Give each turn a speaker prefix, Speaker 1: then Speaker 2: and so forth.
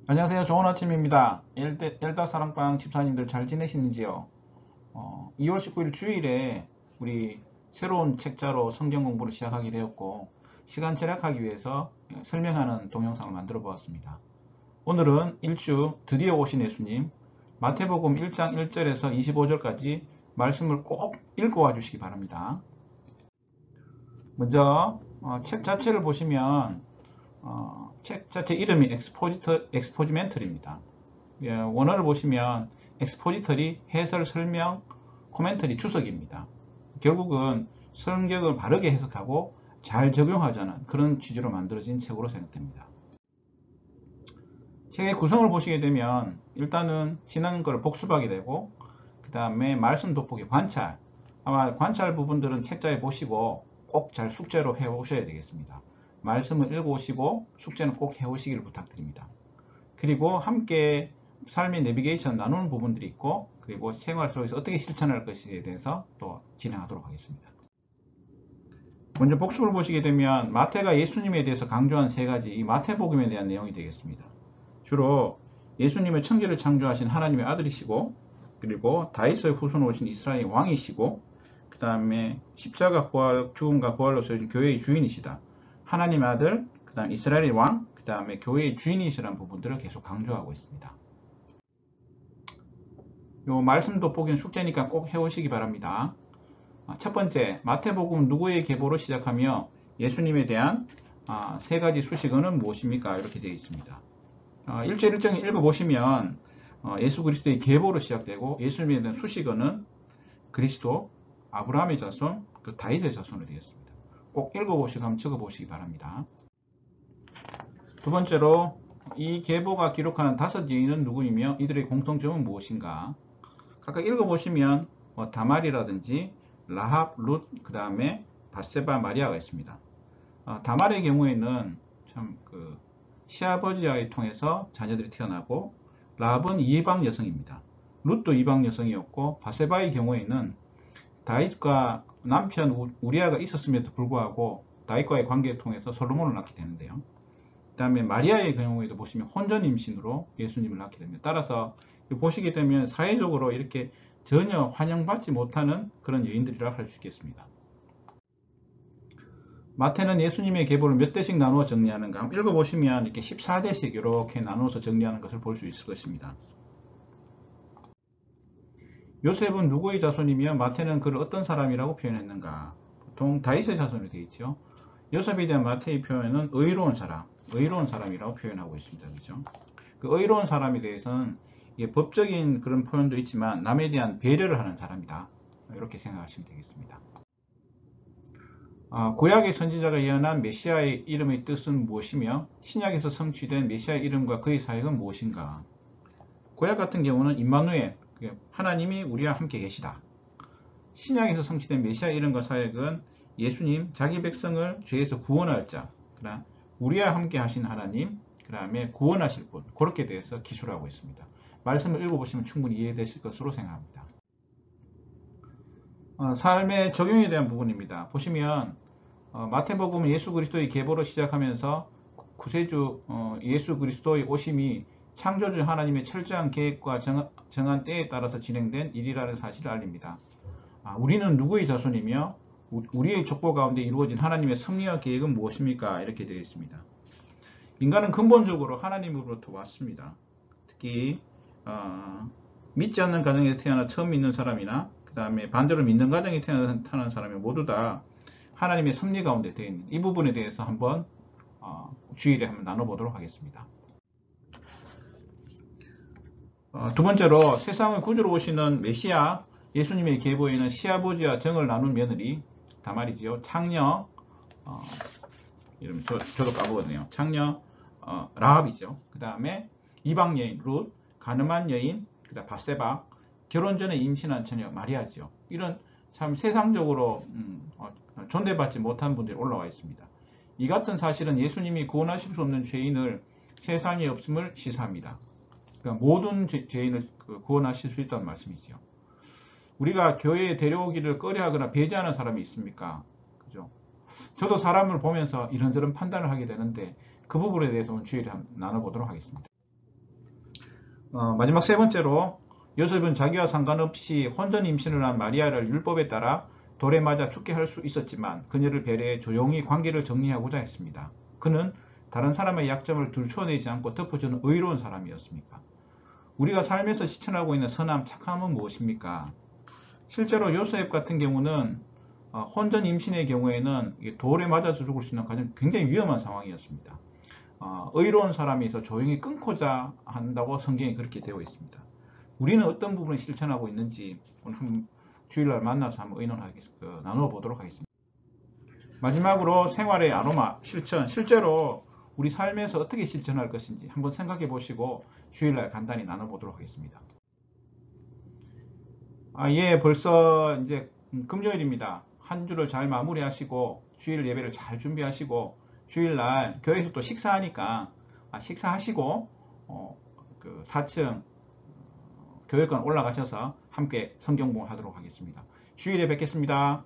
Speaker 1: 안녕하세요. 좋은 아침입니다. 엘다 사랑방 집사님들 잘 지내시는지요? 2월 19일 주일에 우리 새로운 책자로 성경 공부를 시작하게 되었고, 시간 절약하기 위해서 설명하는 동영상을 만들어 보았습니다. 오늘은 일주 드디어 오신 예수님, 마태복음 1장 1절에서 25절까지 말씀을 꼭 읽어와 주시기 바랍니다. 먼저 책 자체를 보시면 책 자체 이름이 엑스포지멘터리입니다. 원어를 보시면 엑스포지터리, 해설, 설명, 코멘터리, 주석입니다. 결국은 성경을 바르게 해석하고 잘 적용하자는 그런 취지로 만들어진 책으로 생각됩니다. 책의 구성을 보시게 되면 일단은 지난 걸 복습하게 되고, 그 다음에 말씀 돋보기 관찰, 아마 관찰 부분들은 책자에 보시고 꼭 잘 숙제로 해 오셔야 되겠습니다. 말씀을 읽어오시고 숙제는 꼭 해오시기를 부탁드립니다. 그리고 함께 삶의 내비게이션 나누는 부분들이 있고, 그리고 생활 속에서 어떻게 실천할 것에 대해서 또 진행하도록 하겠습니다. 먼저 복습을 보시게 되면 마태가 예수님에 대해서 강조한 세 가지, 이 마태복음에 대한 내용이 되겠습니다. 주로 예수님은 천지를 창조하신 하나님의 아들이시고, 그리고 다윗의 후손으로 오신 이스라엘 왕이시고, 그 다음에 십자가 부활, 죽음과 부활로 세워진 교회의 주인이시다. 하나님의 아들, 그 다음 이스라엘의 왕, 그 다음에 교회의 주인이시라는 부분들을 계속 강조하고 있습니다. 요 말씀 돋보기는 숙제니까 꼭 해오시기 바랍니다. 첫 번째, 마태복음 누구의 계보로 시작하며 예수님에 대한 세 가지 수식어는 무엇입니까? 이렇게 되어 있습니다. 1절 1절 읽어보시면 예수 그리스도의 계보로 시작되고, 예수님에 대한 수식어는 그리스도, 아브라함의 자손, 그 다윗의 자손으로 되었습니다. 꼭 읽어보시고 한번 적어보시기 바랍니다. 두 번째로, 이 계보가 기록하는 5여인은 누구이며 이들의 공통점은 무엇인가? 각각 읽어보시면 다말이라든지 라합, 룻, 그 다음에 바세바, 마리아가 있습니다. 다말의 경우에는 참 시아버지와의 통해서 자녀들이 태어나고, 라합은 이방 여성입니다. 룻도 이방 여성이었고, 바세바의 경우에는 다윗과 남편 우리아가 있었음에도 불구하고 다윗과의 관계를 통해서 솔로몬을 낳게 되는데요. 그 다음에 마리아의 경우에도 보시면 혼전 임신으로 예수님을 낳게 됩니다. 따라서 보시게 되면 사회적으로 이렇게 전혀 환영받지 못하는 그런 여인들이라 할 수 있겠습니다. 마태는 예수님의 계보를 몇 대씩 나누어 정리하는가? 한번 읽어보시면 이렇게 14대씩 이렇게 나누어서 정리하는 것을 볼 수 있을 것입니다. 요셉은 누구의 자손이며 마태는 그를 어떤 사람이라고 표현했는가? 보통 다윗의 자손이 되어 있죠. 요셉에 대한 마태의 표현은 의로운 사람이라고 표현하고 있습니다. 그렇죠? 그 의로운 사람에 대해서는 법적인 그런 표현도 있지만 남에 대한 배려를 하는 사람이다. 이렇게 생각하시면 되겠습니다. 구약의 선지자가 예언한 메시아의 이름의 뜻은 무엇이며 신약에서 성취된 메시아의 이름과 그의 사역은 무엇인가? 구약 같은 경우는 임마누엘, 하나님이 우리와 함께 계시다. 신약에서 성취된 메시아 이름과 사역은 예수님, 자기 백성을 죄에서 구원할 자, 우리와 함께 하신 하나님, 그 다음에 구원하실 분, 그렇게 대해서 기술하고 있습니다. 말씀을 읽어보시면 충분히 이해되실 것으로 생각합니다. 삶의 적용에 대한 부분입니다. 보시면 마태복음은 예수 그리스도의 계보로 시작하면서 구세주 예수 그리스도의 오심이 창조주 하나님의 철저한 계획과 정한 때에 따라서 진행된 일이라는 사실을 알립니다. 우리는 누구의 자손이며 우리의 족보 가운데 이루어진 하나님의 섭리와 계획은 무엇입니까? 이렇게 되어 있습니다. 인간은 근본적으로 하나님으로부터 왔습니다. 특히 믿지 않는 가정에서 태어나 처음 믿는 사람이나 그 다음에 반대로 믿는 가정에 태어난 사람이 모두 다 하나님의 섭리 가운데 되어 있는 이 부분에 대해서 한번 주일에 한번 나눠보도록 하겠습니다. 두 번째로, 세상을 구주로 오시는 메시아 예수님의 계보에는 시아버지와 정을 나눈 며느리 다말이지요. 창녀 이름 저도 까먹었네요. 창녀 라합이죠. 그 다음에 이방 여인 룻, 가늠한 여인, 그 다음 바세바, 결혼 전에 임신한 처녀 마리아죠. 이런 참 세상적으로 존대받지 못한 분들이 올라와 있습니다. 이 같은 사실은 예수님이 구원하실 수 없는 죄인을 세상에 없음을 시사합니다. 그러니까 모든 죄인을 구원하실 수 있다는 말씀이죠. 우리가 교회에 데려오기를 꺼려하거나 배제하는 사람이 있습니까? 그죠? 저도 사람을 보면서 이런저런 판단을 하게 되는데 그 부분에 대해서 오늘 주일에 한번 나눠보도록 하겠습니다. 마지막 세 번째로 요셉은 자기와 상관없이 혼전 임신을 한 마리아를 율법에 따라 돌에 맞아 죽게 할 수 있었지만 그녀를 배려해 조용히 관계를 정리하고자 했습니다. 그는 다른 사람의 약점을 들춰내지 않고 덮어주는 의로운 사람이었습니까? 우리가 삶에서 실천하고 있는 선함, 착함은 무엇입니까? 실제로 요셉 같은 경우는 혼전 임신의 경우에는 돌에 맞아서 죽을 수 있는 굉장히 위험한 상황이었습니다. 의로운 사람이서 조용히 끊고자 한다고 성경에 그렇게 되어 있습니다. 우리는 어떤 부분을 실천하고 있는지 오늘 한 주일날 만나서 한번 나누어 보도록 하겠습니다. 마지막으로 생활의 아로마 실천, 실제로 우리 삶에서 어떻게 실천할 것인지 한번 생각해 보시고 주일날 간단히 나눠보도록 하겠습니다. 예, 벌써 이제 금요일입니다. 한 주를 잘 마무리하시고 주일 예배를 잘 준비하시고 주일날 교회에서 또 식사하니까 식사하시고 그 4층 교회권 올라가셔서 함께 성경 공부하도록 하겠습니다. 주일에 뵙겠습니다.